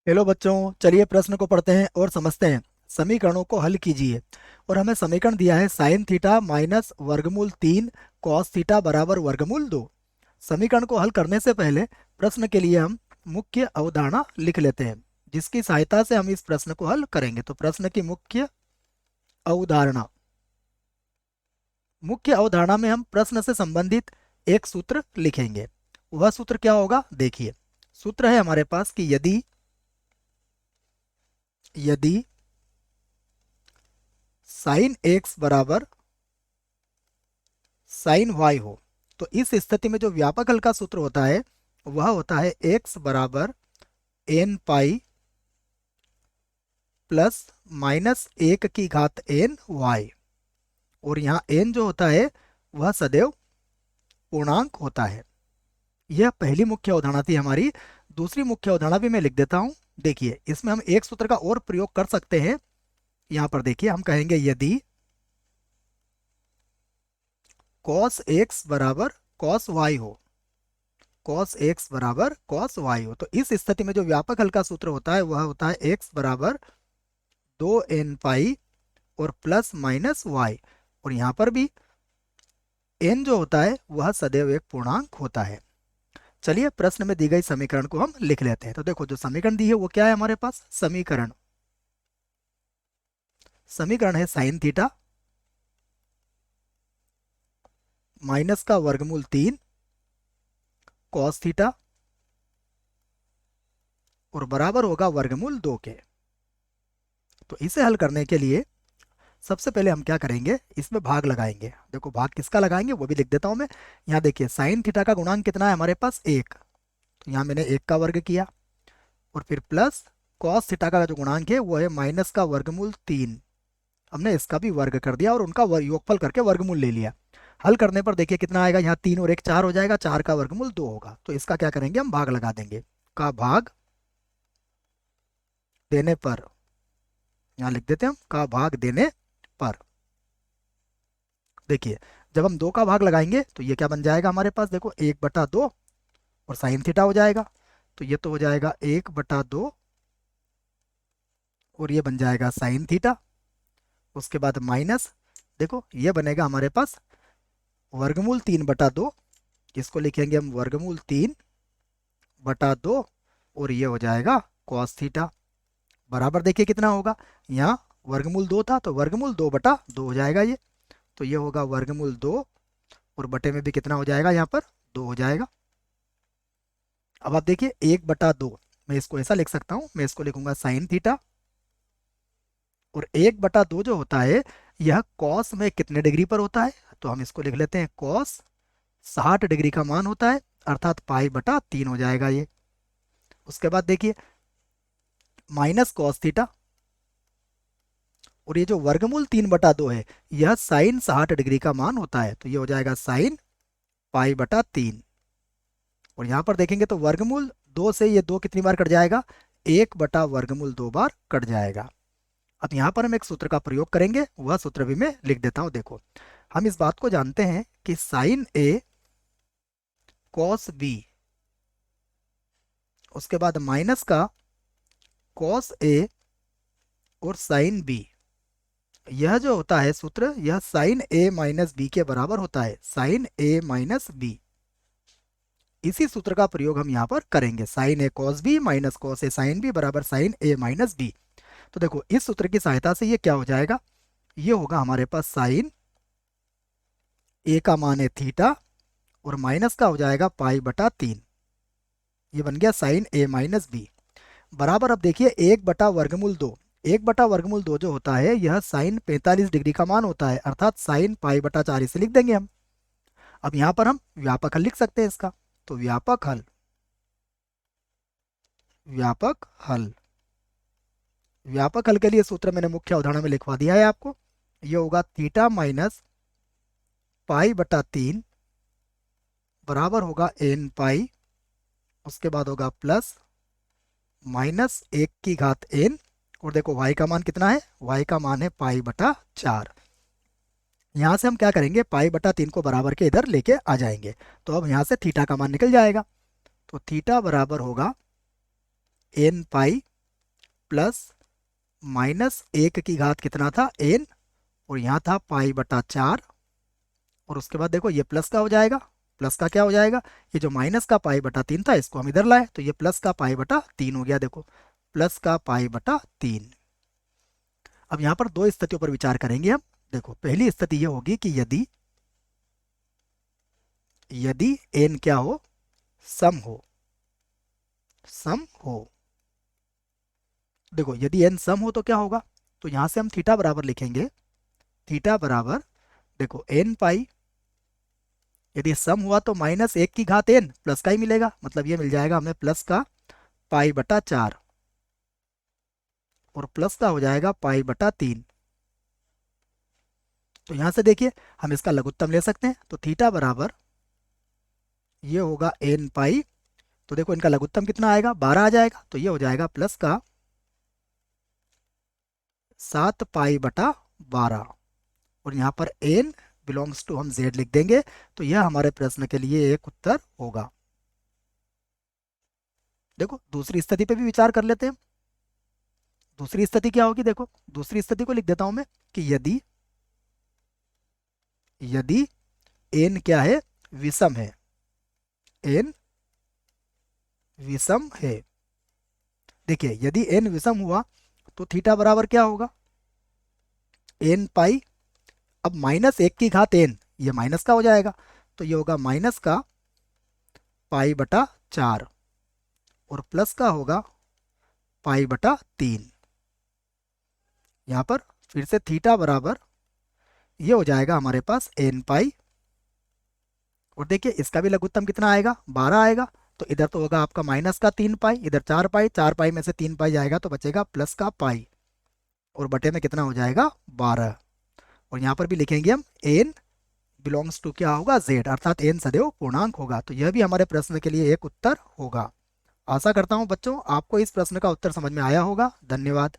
Hello बच्चों, चलिए प्रश्न को पढ़ते हैं और समझते हैं। समीकरणों को हल कीजिए। और हमें समीकरण दिया है साइन थीटा माइनस वर्गमूल 3 कॉस थीटा बराबर वर्गमूल 2। समीकरण को हल करने से पहले प्रश्न के लिए हम मुख्य अवधारणा लिख लेते हैं, जिसकी सहायता से हम इस प्रश्न को हल करेंगे। तो प्रश्न की अवधारणा मुख्य अवधारणा में हम प्रश्न से संबंधित एक सूत्र लिखेंगे। वह सूत्र क्या होगा, देखिए। सूत्र है हमारे पास कि यदि यदि साइन एक्स बराबर साइन वाई हो, तो इस स्थिति में जो व्यापक हल का सूत्र होता है वह होता है एक्स बराबर एन पाई प्लस माइनस 1 की घात एन वाई। और यहाँ एन जो होता है वह सदैव पूर्णांक होता है। यह पहली मुख्य अवधारणा थी हमारी। दूसरी मुख्य अवधारणा भी मैं लिख देता हूं। देखिए, इसमें हम एक सूत्र का और प्रयोग कर सकते हैं। यहाँ पर देखिए, हम कहेंगे यदि कॉस एक्स बराबर कॉस वाई हो, कॉस एक्स बराबर कॉस वाई हो, तो इस स्थिति में जो व्यापक हल का सूत्र होता है वह होता है एक्स बराबर 2n पाई और प्लस माइनस वाई। और यहाँ पर भी n जो होता है वह सदैव एक पूर्णांक होता है। चलिए प्रश्न में दी गई समीकरण को हम लिख लेते हैं। तो देखो, जो समीकरण दी है वो क्या है हमारे पास, समीकरण समीकरण है साइन थीटा माइनस का वर्गमूल 3 कॉस थीटा और बराबर होगा वर्गमूल 2 के। तो इसे हल करने के लिए सबसे पहले हम क्या करेंगे, इसमें भाग लगाएंगे। देखो, भाग किसका लगाएंगे वो भी लिख देता हूं मैं। यहाँ देखिए, साइन थीटा का गुणांक कितना है हमारे पास, 1। तो यहाँ मैंने 1 का वर्ग किया। और फिर प्लस कॉस थीटा का जो गुणांक है वो है माइनस का वर्गमूल 3। हमने इसका भी वर्ग कर दिया और उनका योगफल करके वर्गमूल ले लिया। हल करने पर देखिए कितना आएगा, यहाँ 3 और 1 4 हो जाएगा, 4 का वर्गमूल 2 होगा। तो इसका क्या करेंगे, हम भाग लगा देंगे। का भाग देने पर, यहाँ लिख देते हैं हम, का भाग देने पर देखिए, जब हम 2 का भाग लगाएंगे तो ये क्या बन जाएगा हमारे पास, देखो 1/2 और साइन थीटा हो जाएगा। तो ये तो हो जाएगा 1/2 और ये बन जाएगा साइन थीटा। उसके बाद माइनस, देखो ये बनेगा हमारे पास वर्गमूल 3/2। इसको लिखेंगे हम वर्गमूल 3/2 और ये हो जाएगा कॉस थीटा। बराबर देखिए कितना होगा, यहाँ वर्गमूल 2 था तो वर्गमूल 2/2 हो जाएगा ये। तो ये होगा वर्गमूल 2 और बटे में भी कितना हो जाएगा, यहाँ पर 2 हो जाएगा। अब आप देखिए 1/2, मैं इसको ऐसा लिख सकता हूँ, मैं इसको लिखूंगा साइन थीटा। और 1/2 जो होता है यह कॉस में कितने डिग्री पर होता है, तो हम इसको लिख लेते हैं कॉस 60 डिग्री का मान होता है, अर्थात पाई/3 हो जाएगा ये। उसके बाद देखिए माइनस कॉस थीटा, और ये जो वर्गमूल 3/2 है यह साइन 60 डिग्री का मान होता है, तो ये हो जाएगा साइन पाई/3। और यहाँ पर देखेंगे तो वर्गमूल 2 से ये 2 कितनी बार कट जाएगा, 1/वर्गमूल 2 बार कट जाएगा। अब यहाँ पर हम एक सूत्र का प्रयोग करेंगे, वह सूत्र भी मैं लिख देता हूँ। देखो, हम इस बात को जानते हैं कि साइन ए कॉस बी, उसके बाद माइनस का कॉस ए और साइन बी, यह जो होता है सूत्र यह साइन ए माइनस बी के बराबर होता है, साइन ए माइनस बी। इसी सूत्र का प्रयोग हम यहाँ पर करेंगे, sign A cos B minus cos A sine B बराबर साइन ए माइनस बी। तो देखो, इस सूत्र की सहायता से ये क्या हो जाएगा, ये होगा हमारे पास साइन ए का मान है थीटा और माइनस का हो जाएगा पाई/3। ये बन गया साइन ए माइनस बी बराबर। अब देखिए 1/वर्गमूल 2, 1/वर्गमूल 2 जो होता है यह साइन 45 डिग्री का मान होता है, अर्थात साइन पाई/4 इसे लिख देंगे हम। अब यहाँ पर हम व्यापक हल लिख सकते हैं इसका। तो व्यापक हल व्यापक हल के लिए सूत्र मैंने मुख्य अवधारणा में लिखवा दिया है आपको। ये होगा थीटा माइनस पाई/3 बराबर होगा एन पाई, उसके बाद होगा प्लस माइनस 1 की घात n। और देखो y का मान कितना है, y का मान है पाई/4। यहाँ से हम क्या करेंगे, पाई/3 को बराबर के इधर लेके आ जाएंगे। तो अब यहाँ से थीटा का मान निकल जाएगा। तो थीटा बराबर होगा एन पाई प्लस माइनस 1 की घात कितना था n, और यहाँ था पाई बटा 4, और उसके बाद देखो ये प्लस का हो जाएगा, प्लस का क्या हो जाएगा, ये जो माइनस का पाई बटा 3 था इसको हम इधर लाए तो ये प्लस का पाई बटा 3 हो गया, देखो प्लस का पाई बटा 3। अब यहाँ पर दो स्थितियों पर विचार करेंगे हम। देखो पहली स्थिति ये होगी कि यदि यदि n क्या हो, सम हो, सम हो। देखो यदि n सम हो तो क्या होगा, तो यहां से हम थीटा बराबर लिखेंगे, थीटा बराबर देखो n पाई, यदि सम हुआ तो माइनस 1 की घात n प्लस का ही मिलेगा, मतलब ये मिल जाएगा हमें प्लस का पाई बटा 4, और प्लस का हो जाएगा पाई बटा 3। तो यहां से देखिए हम इसका लघुत्तम ले सकते हैं, तो थीटा बराबर ये होगा n पाई, तो देखो इनका लघुत्तम कितना आएगा, 12 आ जाएगा, तो ये हो जाएगा प्लस का 7 पाई बटा 12, और यहाँ पर n बिलोंग्स टू हम z लिख देंगे, तो यह हमारे प्रश्न के लिए एक उत्तर होगा। देखो दूसरी स्थिति पे भी विचार कर लेते हैं। दूसरी स्थिति क्या होगी, देखो दूसरी स्थिति को लिख देता हूं मैं कि यदि यदि n क्या है, विषम है, n विषम है। देखिए यदि n विषम हुआ तो थीटा बराबर क्या होगा, n पाई, अब माइनस 1 की घात n, ये माइनस का हो जाएगा, तो ये होगा माइनस का पाई बटा 4, और प्लस का होगा पाई बटा 3। यहाँ पर फिर से थीटा बराबर ये हो जाएगा हमारे पास n पाई, और देखिए इसका भी लघुत्तम कितना आएगा, 12 आएगा, तो इधर तो होगा आपका माइनस का 3 पाई, इधर 4 पाई, 4 पाई में से 3 पाई जाएगा तो बचेगा प्लस का पाई, और बटे में कितना हो जाएगा 12। और यहाँ पर भी लिखेंगे हम n बिलोंग्स टू क्या होगा, z, अर्थात n सदैव पूर्णांक होगा, तो यह भी हमारे प्रश्न के लिए एक उत्तर होगा। आशा करता हूँ बच्चों आपको इस प्रश्न का उत्तर समझ में आया होगा। धन्यवाद।